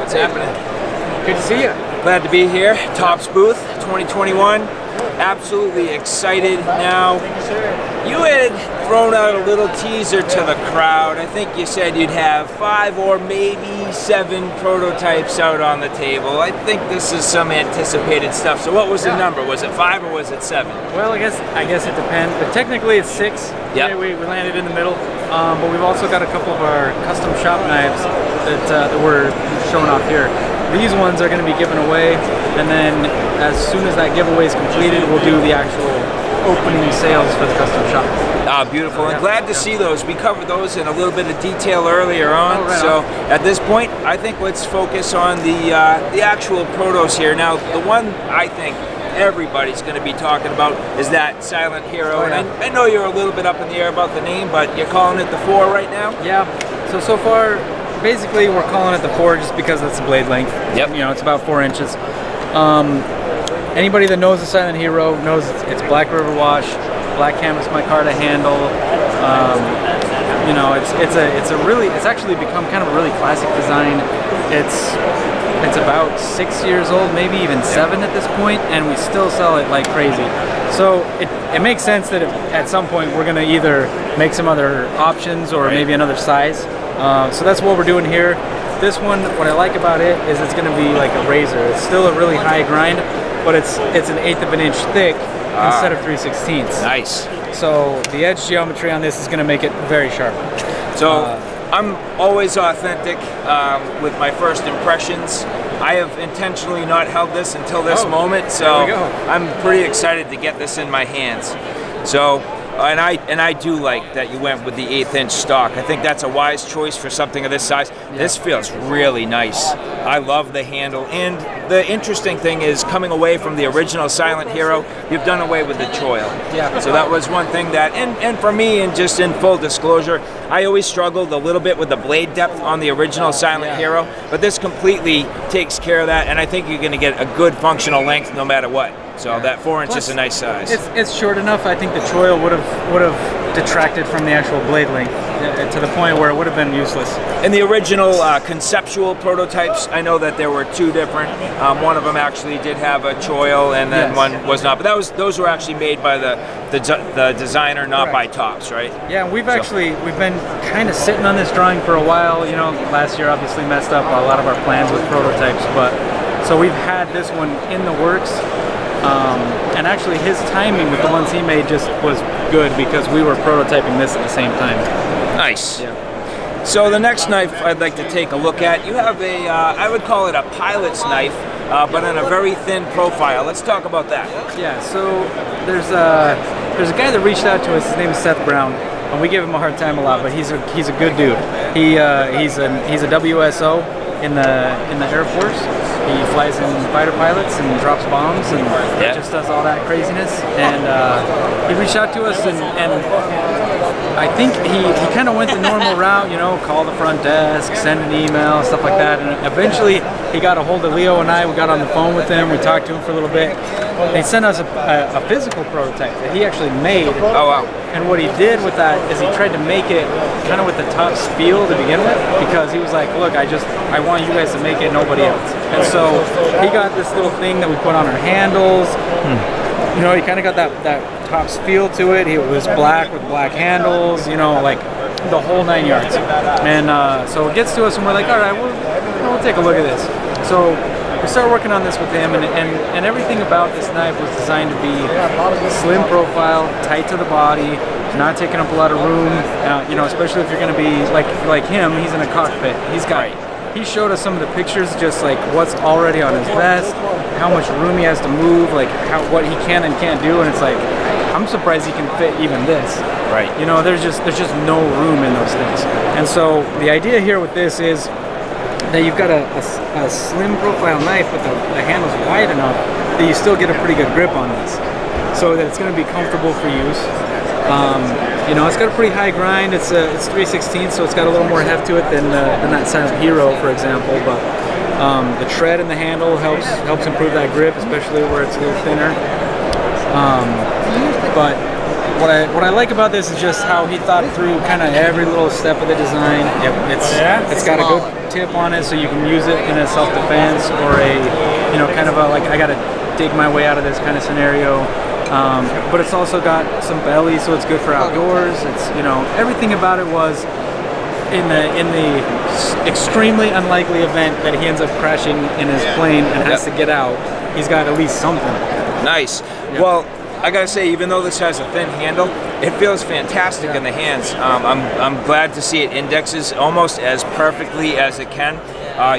What's happening? Good to see you. Glad to be here. Topps booth 2021. Absolutely excited now. You had thrown out a little teaser to the crowd. I think you said you'd have 5 or maybe 7 prototypes out on the table. I think this is some anticipated stuff. So what was the number? Was it 5 or was it 7? Well, I guess it depends. But technically it's 6. Yeah. We landed in the middle. But we've also got a couple of our custom shop knives that we're showing off here. These ones are going to be given away, and then as soon as that giveaway is completed, we'll do the actual opening sales for the custom shop. Ah, beautiful, and glad to see those. We covered those in a little bit of detail earlier on, so at this point, I think let's focus on the actual protos here. Now, the one I think everybody's going to be talking about is that Silent Hero, and I know you're a little bit up in the air about the name, but you're calling it the 4 right now? Yeah, so far, basically we're calling it the 4 just because it's the blade length. Yep. You know, it's about 4 inches. Anybody that knows the Silent Hero knows it's Black River wash, black canvas micarta handle. You know, it's actually become kind of a really classic design. It's about 6 years old, maybe even 7 at this point, and we still sell it like crazy. So it makes sense that at some point we're gonna either make some other options or maybe another size. So that's what we're doing here. This one, what I like about it is it's going to be like a razor. It's still a really high grind, but it's an 1/8 of an inch thick instead of 3/16. Nice. So the edge geometry on this is going to make it very sharp. So I'm always authentic with my first impressions. I have intentionally not held this until this moment, so I'm pretty excited to get this in my hands. So. And I do like that you went with the 1/8 inch stock. I think that's a wise choice for something of this size. This feels really nice. I love the handle. And the interesting thing is coming away from the original Silent Hero, you've done away with the choil. Yeah. So that was one thing that, and for me, and just in full disclosure, I always struggled a little bit with the blade depth on the original Silent Hero, but this completely takes care of that, and I think you're going to get a good functional length no matter what. So that 4 inch is a nice size. It's short enough. I think the choil would have detracted from the actual blade length to the point where it would have been useless. In the original conceptual prototypes, I know that there were 2 different. One of them actually did have a choil, and then one was not. But those were actually made by the designer, not by Topps, right? Yeah, we've been kind of sitting on this drawing for a while. You know, last year obviously messed up a lot of our plans with prototypes, but so we've had this one in the works. And actually his timing with the ones he made just was good because we were prototyping this at the same time. Nice. Yeah. So the next knife I'd like to take a look at, you have a, I would call it a pilot's knife, but on a very thin profile. Let's talk about that. Yeah, so there's a guy that reached out to us, his name is Seth Brown, and we give him a hard time a lot, but he's a good dude. He's a WSO in the Air Force. He flies in fighter pilots and drops bombs and just does all that craziness. And he reached out to us, and I think he kind of went the normal route, you know, call the front desk, send an email, stuff like that. And eventually he got a hold of Leo and I. We got on the phone with him. We talked to him for a little bit. He sent us a physical prototype that he actually made. Oh, wow. And what he did with that is he tried to make it kind of with the Topps feel to begin with, because he was like, look, I want you guys to make it, nobody else. And so he got this little thing that we put on our handles. You know, he kind of got that Topps feel to it. It was black with black handles, you know, like the whole 9 yards. And so it gets to us and we're like, all right, we'll take a look at this. So we started working on this with him, and everything about this knife was designed to be slim profile, tight to the body, not taking up a lot of room. You know, especially if you're going to be like him, he's in a cockpit. He showed us some of the pictures, just like what's already on his vest, how much room he has to move, like what he can and can't do, and it's like, I'm surprised he can fit even this. Right. You know, there's just no room in those things. And so the idea here with this is that you've got a slim profile knife, but the handle's wide enough that you still get a pretty good grip on this, so that it's going to be comfortable for use. You know, it's got a pretty high grind. It's 3/16, so it's got a little more heft to it than that Silent Hero, for example. But the tread in the handle helps improve that grip, especially where it's a little thinner. But what I like about this is just how he thought through kind of every little step of the design. It's got a good tip on it, so you can use it in a self-defense or a, you know, kind of a like I gotta dig my way out of this kind of scenario. But it's also got some belly, so it's good for outdoors. It's, you know, everything about it was in the extremely unlikely event that he ends up crashing in his plane and has to get out. He's got at least something. Nice. Well, I gotta say, even though this has a thin handle, it feels fantastic in the hands. I'm glad to see it indexes almost as perfectly as it can.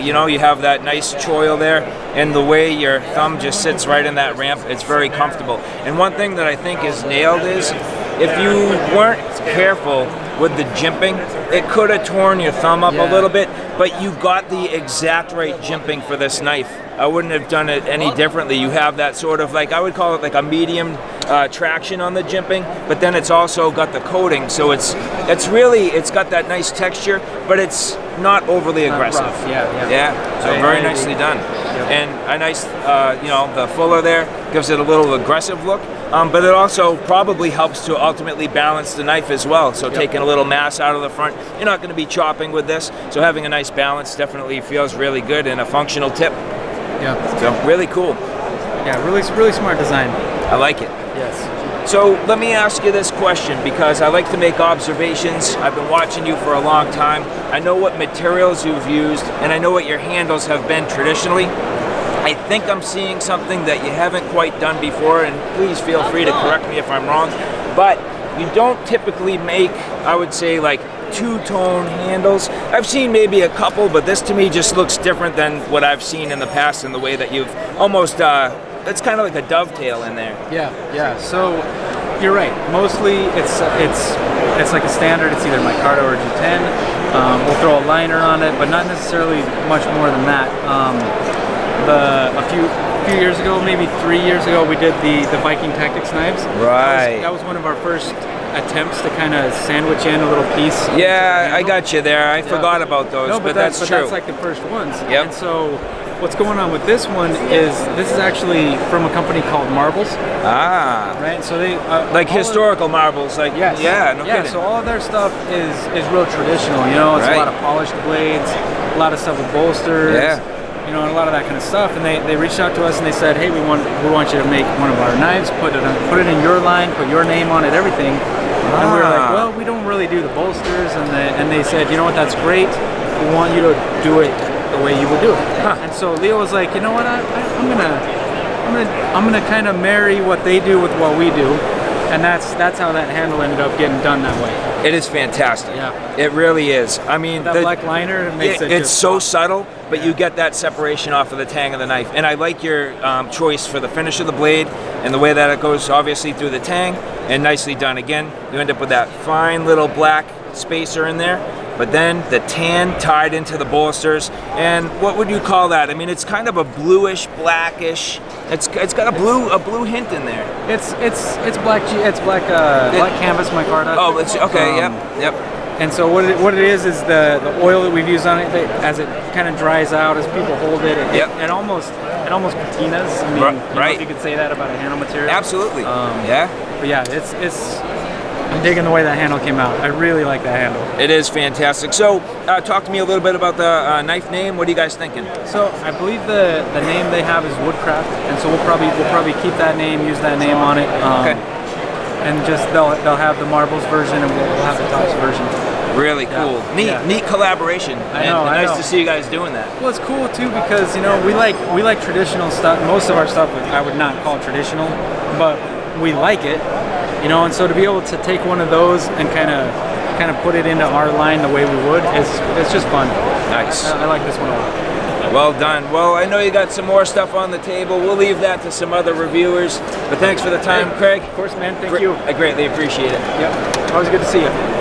You know, you have that nice choil there, and the way your thumb just sits right in that ramp, it's very comfortable. And one thing that I think is nailed is, if you weren't careful with the jimping, it could have torn your thumb up a little bit, but you got the exact right jimping for this knife. I wouldn't have done it any differently. You have that sort of, like, I would call it like a medium traction on the jimping, but then it's also got the coating, so it's got that nice texture, but it's not overly aggressive. Yeah. So very nicely done. And a nice, you know, the fuller there gives it a little aggressive look, but it also probably helps to ultimately balance the knife as well. So taking a little mass out of the front, you're not going to be chopping with this, so having a nice balance definitely feels really good and a functional tip. Yeah. So really cool. Yeah, really smart design. I like it. Yes. So let me ask you this question, because I like to make observations. I've been watching you for a long time. I know what materials you've used, and I know what your handles have been traditionally. I think I'm seeing something that you haven't quite done before, and please feel free to correct me if I'm wrong, but you don't typically make, I would say, like two-tone handles. I've seen maybe a couple, but this to me just looks different than what I've seen in the past in the way that you've almost, it's kind of like a dovetail in there. Yeah. So you're right. Mostly it's like a standard. It's either micarta or G10. We'll throw a liner on it, but not necessarily much more than that. A few years ago, maybe 3 years ago, we did the Viking Tactics knives. Right. That was one of our first attempts to kind of sandwich in a little piece. Yeah, I got you there. I forgot about those, but that's true. That's like the first ones. Yep. And so what's going on with this one is this is actually from a company called Marbles. Ah. Right. So they like historical marbles, like yes. Yeah, no kidding. So all of their stuff is real traditional. You know, it's a lot of polished blades, a lot of stuff with bolsters. Yeah. You know, and a lot of that kind of stuff. And they reached out to us and they said, hey, we want you to make one of our knives, put it in your line, put your name on it, everything. And we were like, well, we don't really do the bolsters. And they said, you know what, that's great. We want you to do it the way you would do it. And so Leo was like, you know what, I'm gonna kind of marry what they do with what we do. And that's how that handle ended up getting done that way. It is fantastic. Yeah. It really is. I mean, that black liner makes it it's just so subtle, but you get that separation off of the tang of the knife. And I like your choice for the finish of the blade and the way that it goes obviously through the tang, and nicely done. Again, you end up with that fine little black spacer in there, but then the tan tied into the bolsters. And what would you call that? I mean, it's kind of a bluish, blackish. It's got a blue hint in there. It's black canvas micarta. Oh, it's okay. Yep. And so what it is the oil that we've used on it, as it kind of dries out, as people hold it, it almost patinas. I mean, you know, if you could say that about a handle material. Absolutely. But yeah, I'm digging the way that handle came out. I really like that handle. It is fantastic. So, talk to me a little bit about the knife name. What are you guys thinking? So, I believe the name they have is Woodcraft, and so we'll probably keep that name, use that name on it. Okay. And just they'll have the Marbles version, and we'll have the Tops version. Really cool. Neat collaboration. I know. Nice to see you guys doing that. Well, it's cool too because, you know, we like traditional stuff. Most of our stuff I would not call traditional, but we like it. You know, and so to be able to take one of those and kind of put it into our line the way we would, it's just fun. Nice. I like this one a lot. Well done. Well, I know you got some more stuff on the table. We'll leave that to some other reviewers. But thanks for the time, Craig. Of course, man. Thank you. I greatly appreciate it. Yep. Always good to see you.